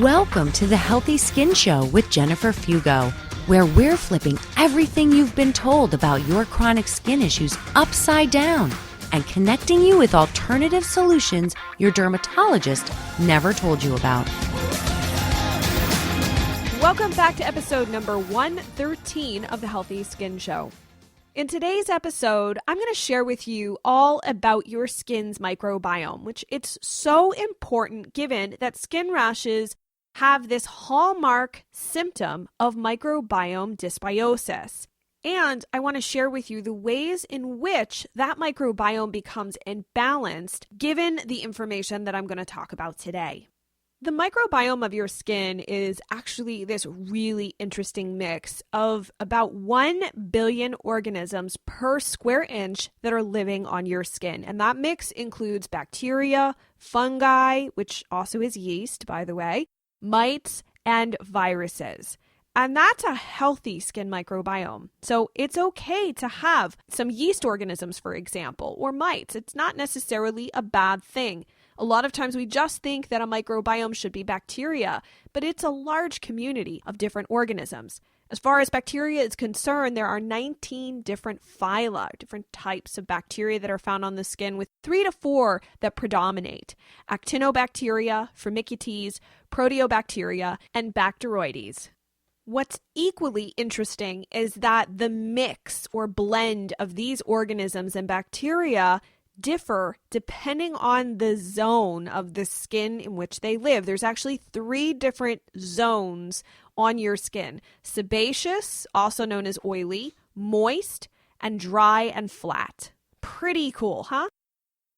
Welcome to the Healthy Skin Show with Jennifer Fugo, where we're flipping everything you've been told about your chronic skin issues upside down and connecting you with alternative solutions your dermatologist never told you about. Welcome back to episode number 113 of the Healthy Skin Show. In today's episode, I'm going to share with you all about your skin's microbiome, which it's so important given that skin rashes have this hallmark symptom of microbiome dysbiosis. And I want to share with you the ways in which that microbiome becomes imbalanced given the information that I'm going to talk about today. The microbiome of your skin is actually this really interesting mix of about 1 billion organisms per square inch that are living on your skin. And that mix includes bacteria, fungi, which also is yeast, by the way, mites, and viruses. And that's a healthy skin microbiome. So it's okay to have some yeast organisms, for example, or mites. It's not necessarily a bad thing. A lot of times we just think that a microbiome should be bacteria, but it's a large community of different organisms. As far as bacteria is concerned, there are 19 different phyla, different types of bacteria that are found on the skin, with 3 to 4 that predominate: actinobacteria, firmicutes, proteobacteria, and bacteroides. What's equally interesting is that the mix or blend of these organisms and bacteria differ depending on the zone of the skin in which they live. There's actually 3 different zones on your skin: sebaceous, also known as oily, moist, and dry and flat. Pretty cool, huh?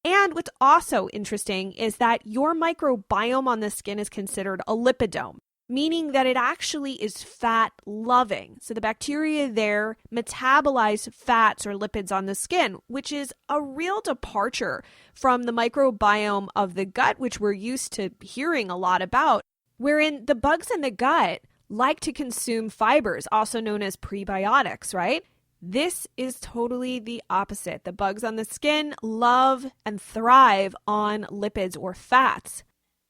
And what's also interesting is that your microbiome on the skin is considered a lipidome, meaning that it actually is fat-loving. So the bacteria there metabolize fats or lipids on the skin, which is a real departure from the microbiome of the gut, which we're used to hearing a lot about, wherein the bugs in the gut like to consume fibers, also known as prebiotics, right? This is totally the opposite. The bugs on the skin love and thrive on lipids or fats.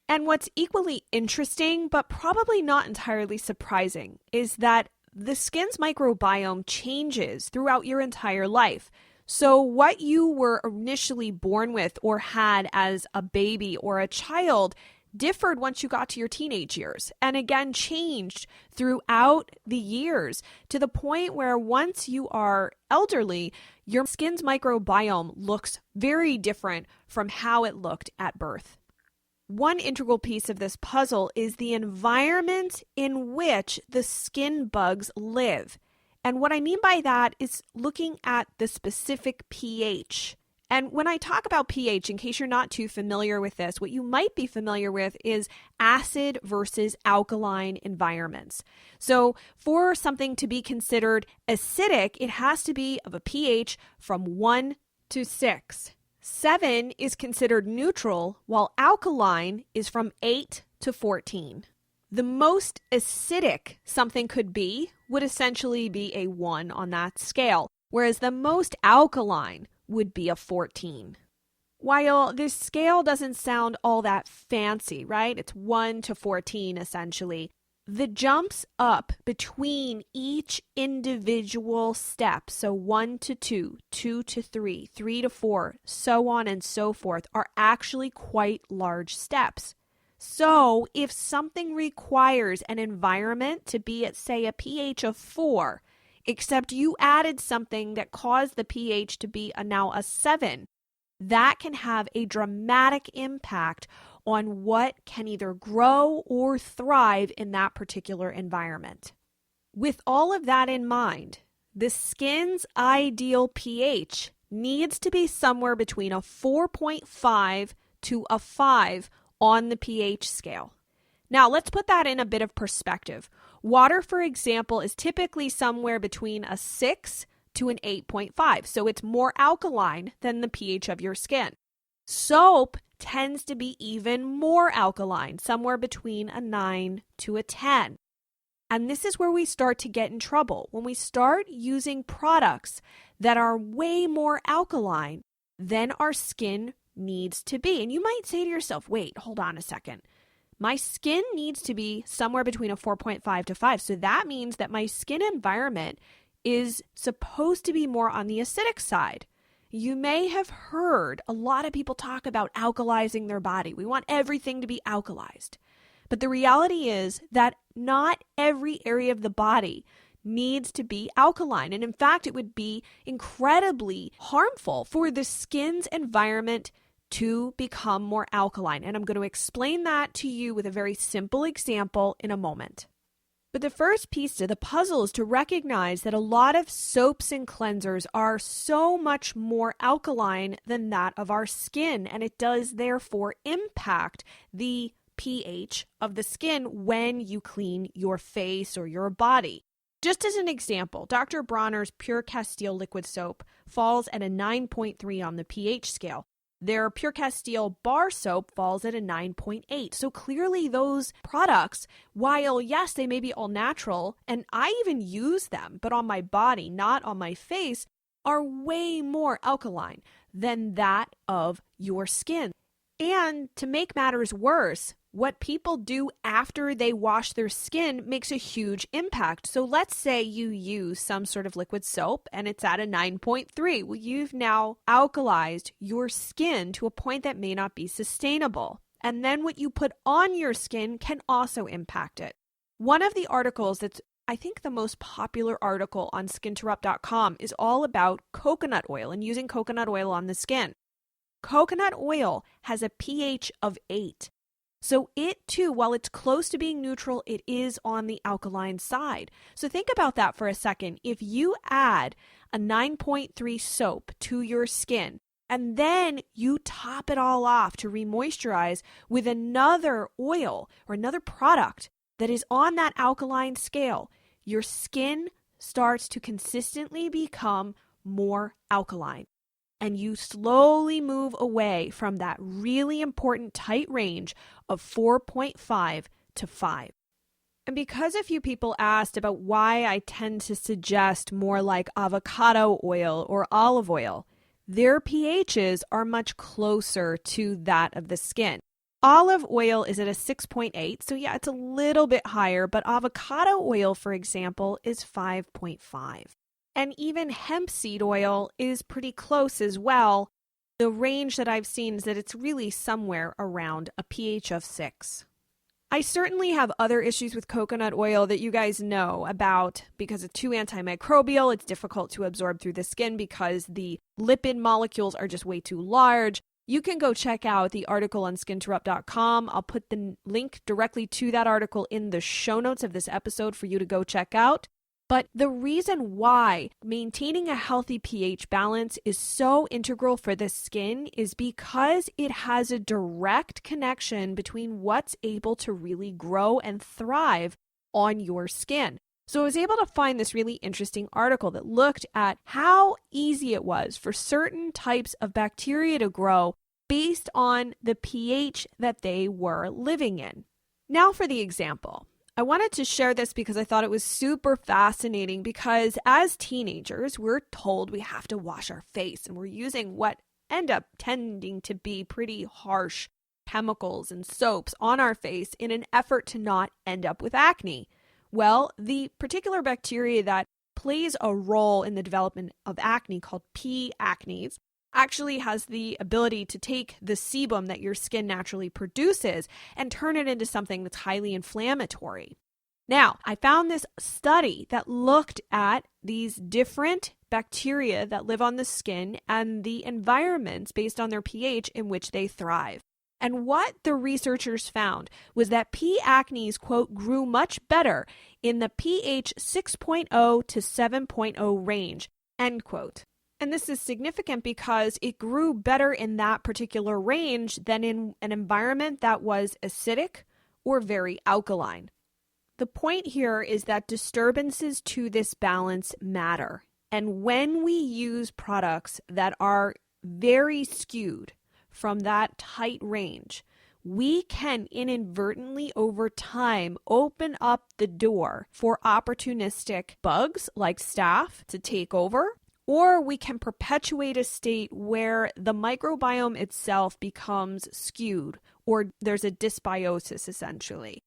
And what's equally interesting, but probably not entirely surprising, is that the skin's microbiome changes throughout your entire life. So what you were initially born with or had as a baby or a child differed once you got to your teenage years, and again changed throughout the years to the point where once you are elderly, your skin's microbiome looks very different from how it looked at birth. One integral piece of this puzzle is the environment in which the skin bugs live. And what I mean by that is looking at the specific pH. And when I talk about pH, in case you're not too familiar with this, what you might be familiar with is acid versus alkaline environments. So for something to be considered acidic, it has to be of a pH from 1 to 6. 7 is considered neutral, while alkaline is from 8 to 14. The most acidic something could be would essentially be a 1 on that scale, whereas the most alkaline would be a 14. While this scale doesn't sound all that fancy, right? It's 1 to 14 essentially. The jumps up between each individual step, so 1 to 2, 2 to 3, 3 to 4, so on and so forth, are actually quite large steps. So if something requires an environment to be at, say, a pH of 4, except you added something that caused the pH to be now a 7, that can have a dramatic impact on what can either grow or thrive in that particular environment. With all of that in mind, the skin's ideal pH needs to be somewhere between a 4.5 to a 5 on the pH scale. Now, let's put that in a bit of perspective. Water, for example, is typically somewhere between a 6 to an 8.5, so it's more alkaline than the pH of your skin. Soap tends to be even more alkaline, somewhere between a 9 to a 10. And this is where we start to get in trouble. When we start using products that are way more alkaline than our skin needs to be. And you might say to yourself, wait, hold on a second. my skin needs to be somewhere between a 4.5 to 5. So that means that my skin environment is supposed to be more on the acidic side. You may have heard a lot of people talk about alkalizing their body. We want everything to be alkalized. But the reality is that not every area of the body needs to be alkaline. And in fact, it would be incredibly harmful for the skin's environment to become more alkaline. And I'm going to explain that to you with a very simple example in a moment. But the first piece to the puzzle is to recognize that a lot of soaps and cleansers are so much more alkaline than that of our skin, and it does therefore impact the pH of the skin when you clean your face or your body. Just as an example, Dr. Bronner's Pure Castile liquid soap falls at a 9.3 on the pH scale. Their Pure Castile bar soap falls at a 9.8. So clearly those products, while yes, they may be all natural, and I even use them, but on my body, not on my face, are way more alkaline than that of your skin. And to make matters worse, what people do after they wash their skin makes a huge impact. So let's say you use some sort of liquid soap and it's at a 9.3. Well, you've now alkalized your skin to a point that may not be sustainable. And then what you put on your skin can also impact it. One of the articles that's, I think, the most popular article on skinterrupt.com is all about coconut oil and using coconut oil on the skin. Coconut oil has a pH of 8. So it too, while it's close to being neutral, it is on the alkaline side. So think about that for a second. If you add a 9.3 soap to your skin, and then you top it all off to remoisturize with another oil or another product that is on that alkaline scale, your skin starts to consistently become more alkaline. And you slowly move away from that really important tight range of 4.5 to 5. And because a few people asked about why I tend to suggest more like avocado oil or olive oil, their pHs are much closer to that of the skin. Olive oil is at a 6.8, so yeah, it's a little bit higher, but avocado oil, for example, is 5.5. And even hemp seed oil is pretty close as well. The range that I've seen is that it's really somewhere around a pH of 6. I certainly have other issues with coconut oil that you guys know about because it's too antimicrobial. It's difficult to absorb through the skin because the lipid molecules are just way too large. You can go check out the article on skinterrupt.com. I'll put the link directly to that article in the show notes of this episode for you to go check out. But the reason why maintaining a healthy pH balance is so integral for the skin is because it has a direct connection between what's able to really grow and thrive on your skin. So I was able to find this really interesting article that looked at how easy it was for certain types of bacteria to grow based on the pH that they were living in. Now for the example. I wanted to share this because I thought it was super fascinating because as teenagers, we're told we have to wash our face and we're using what end up tending to be pretty harsh chemicals and soaps on our face in an effort to not end up with acne. Well, the particular bacteria that plays a role in the development of acne called P. acnes actually has the ability to take the sebum that your skin naturally produces and turn it into something that's highly inflammatory. Now, I found this study that looked at these different bacteria that live on the skin and the environments based on their pH in which they thrive. And what the researchers found was that P. acnes, quote, grew much better in the pH 6.0 to 7.0 range, end quote. And this is significant because it grew better in that particular range than in an environment that was acidic or very alkaline. The point here is that disturbances to this balance matter. And when we use products that are very skewed from that tight range, we can inadvertently over time open up the door for opportunistic bugs like staph to take over. Or we can perpetuate a state where the microbiome itself becomes skewed or there's a dysbiosis essentially.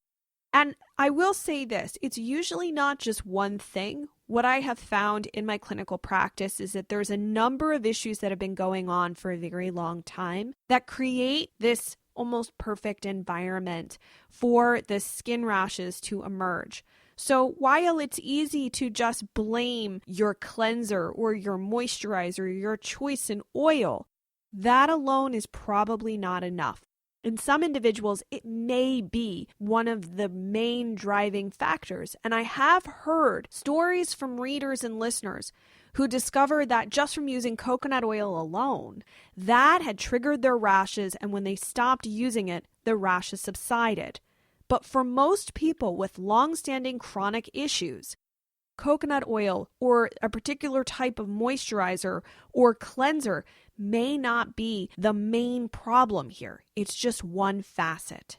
And I will say this, it's usually not just one thing. What I have found in my clinical practice is that there's a number of issues that have been going on for a very long time that create this almost perfect environment for the skin rashes to emerge. So while it's easy to just blame your cleanser or your moisturizer, or your choice in oil, that alone is probably not enough. In some individuals, it may be one of the main driving factors. And I have heard stories from readers and listeners who discovered that just from using coconut oil alone, that had triggered their rashes, and when they stopped using it, the rashes subsided. But for most people with long-standing chronic issues, coconut oil or a particular type of moisturizer or cleanser may not be the main problem here. It's just one facet.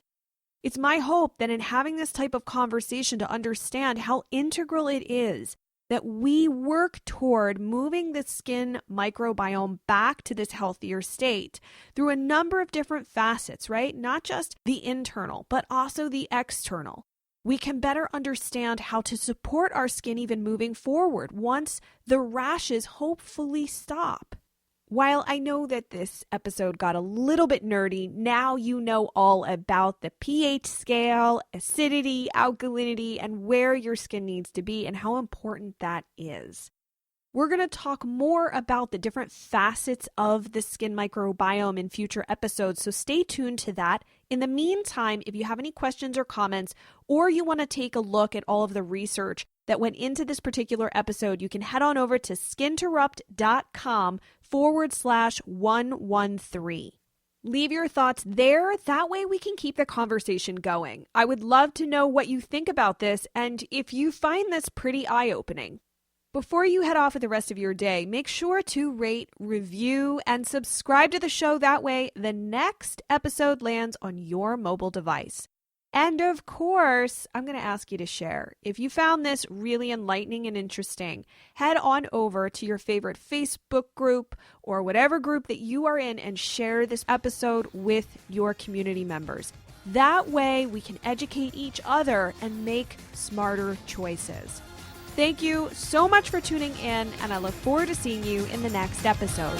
It's my hope that in having this type of conversation to understand how integral it is that we work toward moving the skin microbiome back to this healthier state through a number of different facets, right? Not just the internal, but also the external. We can better understand how to support our skin even moving forward once the rashes hopefully stop. While I know that this episode got a little bit nerdy, now you know all about the pH scale, acidity, alkalinity, and where your skin needs to be and how important that is. We're going to talk more about the different facets of the skin microbiome in future episodes, so stay tuned to that. In the meantime, if you have any questions or comments, or you want to take a look at all of the research that went into this particular episode, you can head on over to skinterrupt.com/113. Leave your thoughts there. That way we can keep the conversation going. I would love to know what you think about this and if you find this pretty eye-opening. Before you head off with the rest of your day, make sure to rate, review, and subscribe to the show. That way, the next episode lands on your mobile device. And of course, I'm going to ask you to share. If you found this really enlightening and interesting, head on over to your favorite Facebook group or whatever group that you are in and share this episode with your community members. That way, we can educate each other and make smarter choices. Thank you so much for tuning in, and I look forward to seeing you in the next episode.